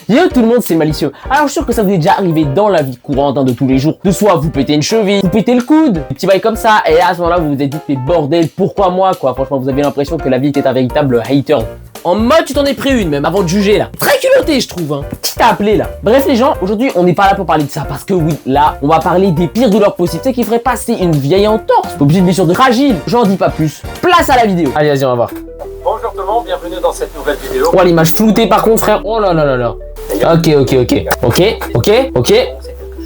Yo tout le monde, c'est Malicieux. Alors je suis sûr que ça vous est déjà arrivé dans la vie courante de tous les jours. De soit vous pétez une cheville, vous pétez le coude, des petits bails comme ça. Et à ce moment-là, vous vous êtes dit, mais bordel, pourquoi moi quoi? Franchement, vous avez l'impression que la vie était un véritable hater. En mode, tu t'en es pris une même avant de juger là. Très culotté, je trouve. Qui t'a appelé là? Bref les gens, aujourd'hui on n'est pas là pour parler de ça parce que oui, là, on va parler des pires douleurs possibles. C'est qui ferait passer une vieille entorse, obligé de blessure de fragile. J'en dis pas plus. Place à la vidéo. Allez, vas-y, on va voir. Bonjour tout le monde, bienvenue dans cette nouvelle vidéo. Oh l'image floutée par contre frère. Oh là là là là. Ok. C'est quelque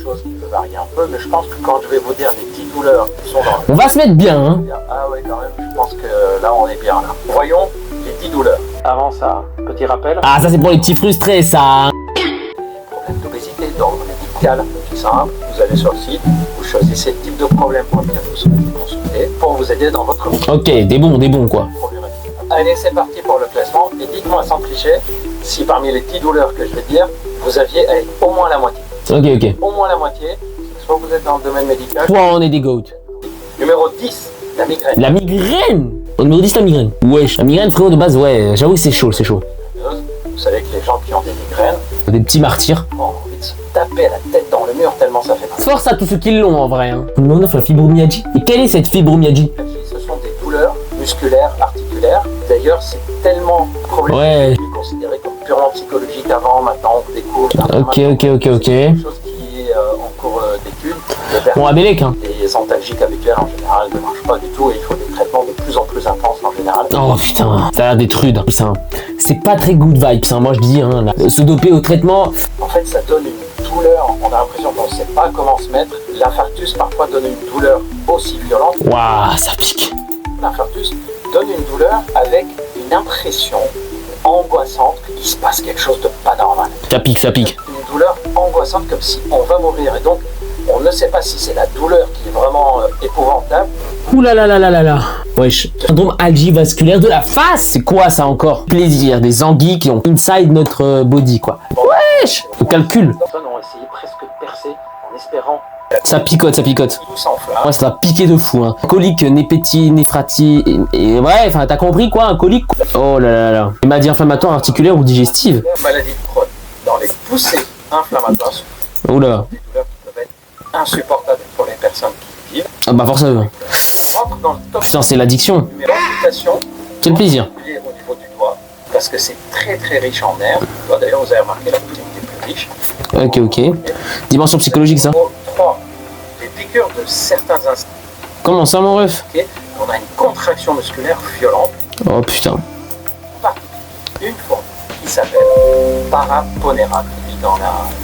chose qui peut varier un peu, mais je pense que quand je vais vous dire les petites douleurs qui sont dans le... On va se mettre bien hein. Ah ouais quand même, je pense que là on est bien là. Voyons les 10 douleurs. Avant ça, petit rappel. Ah ça c'est pour les petits frustrés ça. Problème d'obésité d'ordre médical, c'est simple. Vous allez sur le site, vous choisissez le type de problème pour lequel vous souhaitez consulter pour vous aider dans votre Ok, des bons quoi. problématique. Allez, c'est parti pour le classement et dites-moi sans tricher si parmi les 10 douleurs que je vais dire, vous aviez au moins la moitié. Ok. Au moins la moitié, soit vous êtes dans le domaine médical. Toi on est des goats. Numéro 10, la migraine. La migraine. Au numéro 10 la migraine. Wesh, la migraine frérot de base ouais, j'avoue que c'est chaud. Vous savez que les gens qui ont des migraines Des petits martyrs. ont envie de se taper la tête dans le mur tellement ça fait mal. Force à tous ceux qui l'ont en vrai hein. On demande la fibromyalgie. Et quelle est cette fibromyalgie? Ce sont des douleurs musculaires, articulaires. D'ailleurs, c'est tellement problématique, considéré comme purement psychologique avant, maintenant on découvre. Ok. C'est quelque chose qui est en cours d'étude. Bon à Bélec hein. Les antalgiques habituels en général ne marchent pas du tout et il faut des traitements de plus en plus intenses en général. Oh putain, ça a l'air des trudes. C'est pas très good vibes hein, moi je dis hein. Là. Se doper au traitement. En fait, ça donne une douleur, on a l'impression qu'on ne sait pas comment se mettre. L'infarctus parfois donne une douleur aussi violente. Waouh, ça pique. L'infarctus donne une douleur avec une impression angoissante qu'il se passe quelque chose de pas normal. Ça pique. Une douleur angoissante comme si on va mourir et donc on ne sait pas si c'est la douleur qui est vraiment épouvantable. Ouh là là. Wesh. Syndrome algivasculaire de la face. C'est quoi ça encore? Plaisir, des anguilles qui ont inside notre body quoi. Wesh. Le calcul. Les personnes ont essayé presque de percer en espérant. Ça picote. Tout s'enflamme. Ouais, ça va piquer de fou hein. Colique, népétie, néphratie et ouais, enfin t'as compris quoi, un colique quoi. Oh là là. Maladie inflammatoire articulaire ou digestive. Maladie de Crohn. Dans les poussées inflammatoires, Oula. des douleurs qui peuvent être insupportables pour les personnes qui vivent. Ah bah forcément. Rentre dans le top Putain, c'est l'addiction. numéro amputation. Quel plaisir. Au niveau du doigt, parce que c'est très très riche en nerfs. D'ailleurs, vous avez remarqué la poitrine est plus riche. Ok. Dimension psychologique ça. Numéro 3, les piqûres de certains insectes. Comment ça mon ref? On a une contraction musculaire violente, Oh putain. une forme qui s'appelle Paraponera, qui vit dans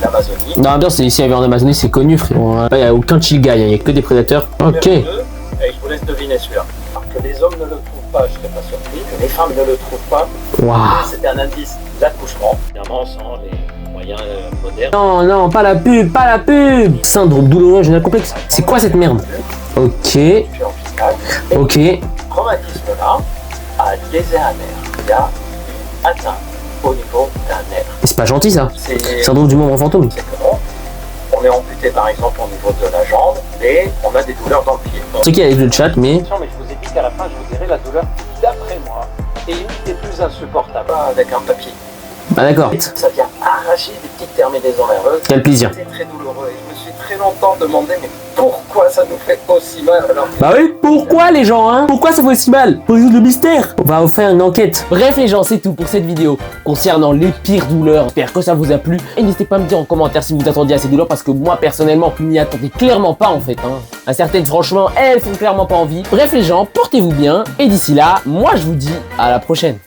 l'Amazonie. Non, bien, c'est ici en Amazonie, c'est connu, frérot. Il n'y a aucun chill guy, il n'y a que des prédateurs. Ok. Numéro 2, et je vous laisse deviner celui-là. Alors que les hommes ne le trouvent pas, je ne serais pas surpris. Que les femmes ne le trouvent pas, Waouh. c'était un indice d'accouchement. Évidemment, sans les moyens modernes. Non, pas la pub. Syndrome douloureux gênal complexe. C'est quoi cette merde? Ok. Puis en fiscal. Et Ok. ce traumatisme-là a lésé un nerf. Il y a une atteinte au niveau d'un nerf. Mais c'est pas gentil ça. C'est Syndrome du membre fantôme. comment on est amputé par exemple au niveau de la jambe et on a des douleurs dans le pied. Je sais qu'il y a le chat, mais. Mais je vous ai dit qu'à la fin, je vous dirai la douleur qui, d'après moi, est une des plus insupportables avec un papier. Bah d'accord. Ça vient arracher des petites terminaisons nerveuses. Quel plaisir. C'est très douloureux et je me suis très longtemps demandé mais pourquoi ça nous fait aussi mal alors que... Bah oui, pourquoi les gens hein? Pourquoi ça fait si mal? Pour résoudre le mystère. On va faire une enquête. Bref les gens, c'est tout pour cette vidéo concernant les pires douleurs. J'espère que ça vous a plu. Et n'hésitez pas à me dire en commentaire si vous attendiez à ces douleurs parce que moi personnellement, je m'y attendais clairement pas en fait hein. Certaines franchement, elles font clairement pas envie. Bref les gens, portez-vous bien. Et d'ici là, moi je vous dis à la prochaine.